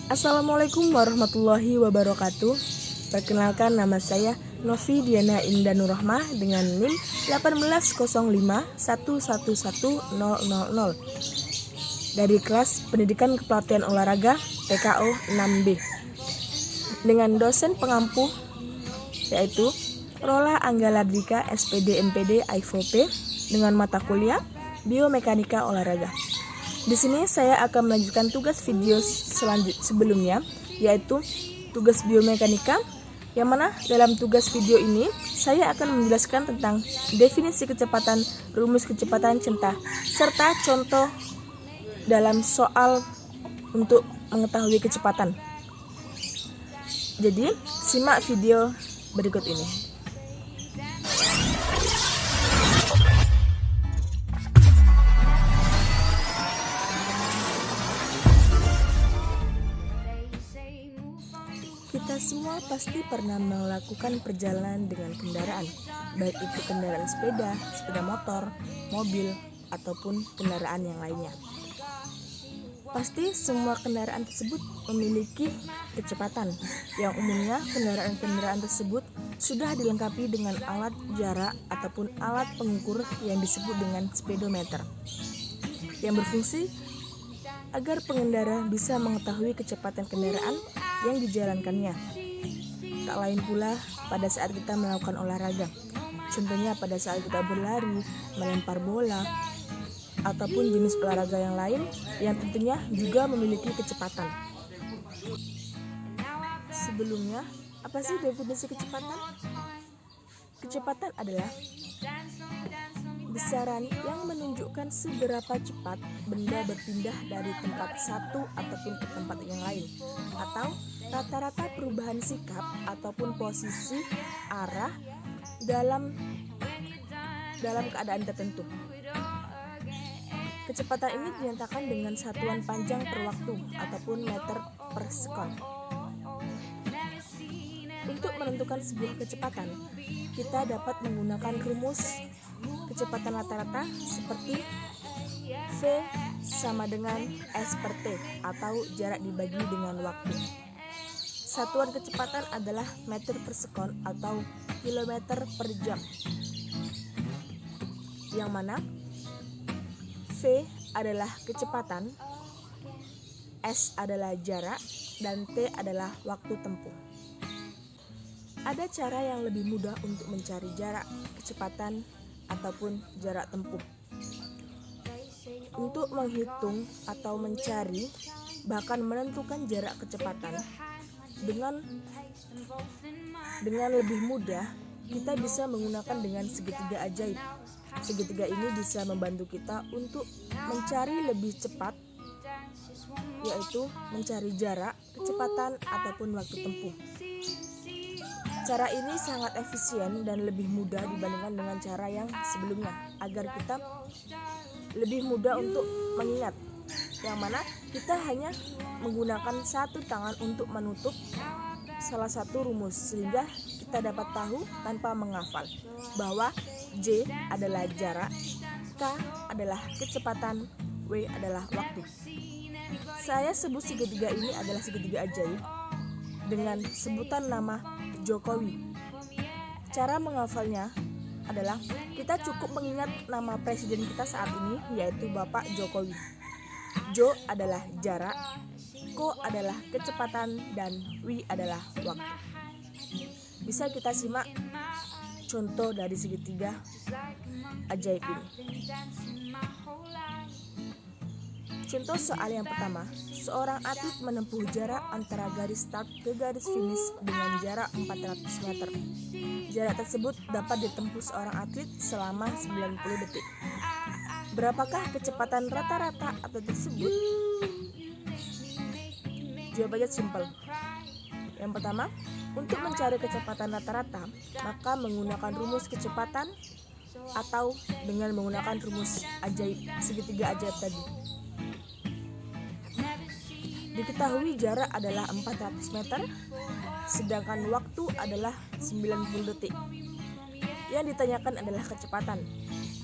Assalamualaikum warahmatullahi wabarakatuh. Perkenalkan, nama saya Novi Diana Indah Nurrahmah dengan NIM 18051111000 dari kelas Pendidikan Kepelatihan Olahraga PKO 6B dengan dosen pengampu yaitu Rola Anggalardika SPD MPD IFOP dengan mata kuliah Biomekanika Olahraga. Di sini saya akan melanjutkan tugas video sebelumnya, yaitu tugas biomekanika, yang mana dalam tugas video ini saya akan menjelaskan tentang definisi kecepatan, rumus kecepatan serta contoh dalam soal untuk mengetahui kecepatan. Jadi, simak video berikut ini. Kita semua pasti pernah melakukan perjalanan dengan kendaraan, baik itu kendaraan sepeda motor, mobil, ataupun kendaraan yang lainnya. Pasti semua kendaraan tersebut memiliki kecepatan, yang umumnya kendaraan-kendaraan tersebut sudah dilengkapi dengan alat jarak ataupun alat pengukur yang disebut dengan speedometer, yang berfungsi agar pengendara bisa mengetahui kecepatan kendaraan yang dijalankannya. Tak lain pula pada saat kita melakukan olahraga, contohnya pada saat kita berlari, melempar bola, ataupun jenis olahraga yang lain yang tentunya juga memiliki kecepatan. Sebelumnya, apa sih definisi kecepatan? Kecepatan adalah besaran yang menunjukkan seberapa cepat benda berpindah dari tempat satu ataupun ke tempat yang lain, atau rata-rata perubahan sikap ataupun posisi arah dalam keadaan tertentu. Kecepatan ini dinyatakan dengan satuan panjang per waktu ataupun meter per sekon. Untuk menentukan sebuah kecepatan, kita dapat menggunakan rumus kecepatan rata-rata seperti V sama dengan S per T atau jarak dibagi dengan waktu. Satuan kecepatan adalah meter per sekon atau kilometer per jam, yang mana V adalah kecepatan, S adalah jarak, dan T adalah waktu tempuh. Ada cara yang lebih mudah untuk mencari jarak, kecepatan, ataupun jarak tempuh. Untuk menghitung atau mencari, bahkan menentukan jarak kecepatan dengan lebih mudah, kita bisa menggunakan dengan segitiga ajaib. Segitiga ini bisa membantu kita untuk mencari lebih cepat, yaitu mencari jarak, kecepatan, ataupun waktu tempuh. Cara ini sangat efisien dan lebih mudah dibandingkan dengan cara yang sebelumnya, agar kita lebih mudah untuk mengingat, yang mana kita hanya menggunakan satu tangan untuk menutup salah satu rumus, sehingga kita dapat tahu tanpa menghafal bahwa J adalah jarak, K adalah kecepatan, W adalah waktu. Saya sebut segitiga ini adalah segitiga ajaib dengan sebutan nama Jokowi. Cara menghafalnya adalah kita cukup mengingat nama presiden kita saat ini, yaitu Bapak Jokowi. Jo adalah jarak, Ko adalah kecepatan, dan Wi adalah waktu. Bisa kita simak contoh dari segitiga ajaib ini. Contoh soal yang pertama, seorang atlet menempuh jarak antara garis start ke garis finish dengan jarak 400 meter. Jarak tersebut dapat ditempuh seorang atlet selama 90 detik. Berapakah kecepatan rata-rata atlet tersebut? Jawabannya simpel. Yang pertama, untuk mencari kecepatan rata-rata, maka menggunakan rumus kecepatan atau dengan menggunakan rumus ajaib, segitiga ajaib tadi. Diketahui jarak adalah 400 meter, sedangkan waktu adalah 90 detik. Yang ditanyakan adalah kecepatan.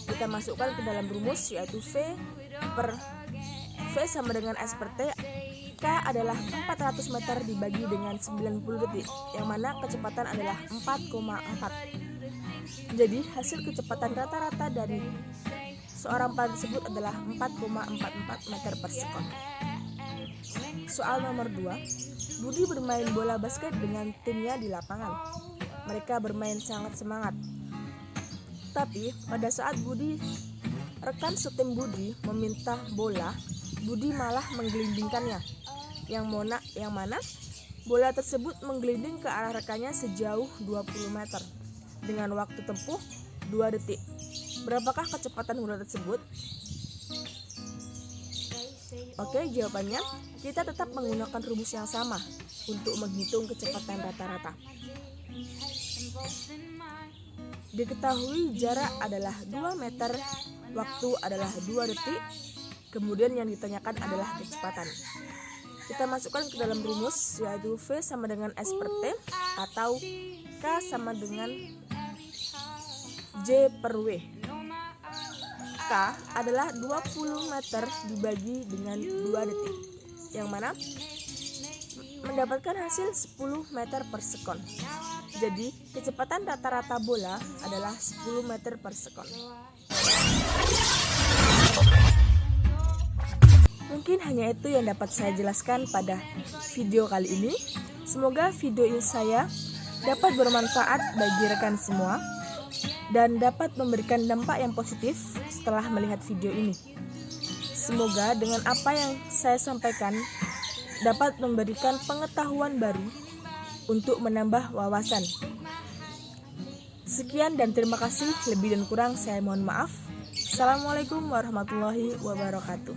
Kita masukkan ke dalam rumus, yaitu V sama dengan S per T. K adalah 400 meter dibagi dengan 90 detik, yang mana kecepatan adalah 4,4. Jadi hasil kecepatan rata-rata dari seorang pelajar tersebut adalah 4,44 meter per sekon. Soal nomor 2, Budi bermain bola basket dengan timnya di lapangan. Mereka bermain sangat semangat. Tapi pada saat rekan setim Budi meminta bola, Budi malah menggelindingkannya. Yang mana bola tersebut menggelinding ke arah rekannya sejauh 20 meter dengan waktu tempuh 2 detik. Berapakah kecepatan bola tersebut? Oke, jawabannya kita tetap menggunakan rumus yang sama untuk menghitung kecepatan rata-rata. Diketahui jarak adalah 2 meter, waktu adalah 2 detik, kemudian yang ditanyakan adalah kecepatan. Kita masukkan ke dalam rumus, yaitu V sama dengan S per T atau K sama dengan J per W. K adalah 20 meter dibagi dengan 2 detik, yang mana mendapatkan hasil 10 meter per sekon. Jadi kecepatan rata-rata bola adalah 10 meter per sekon. Mungkin hanya itu yang dapat saya jelaskan pada video kali ini. Semoga video ini saya dapat bermanfaat bagi rekan semua dan dapat memberikan dampak yang positif setelah melihat video ini. Semoga dengan apa yang saya sampaikan dapat memberikan pengetahuan baru untuk menambah wawasan. Sekian dan terima kasih, lebih dan kurang saya mohon maaf. Assalamualaikum warahmatullahi wabarakatuh.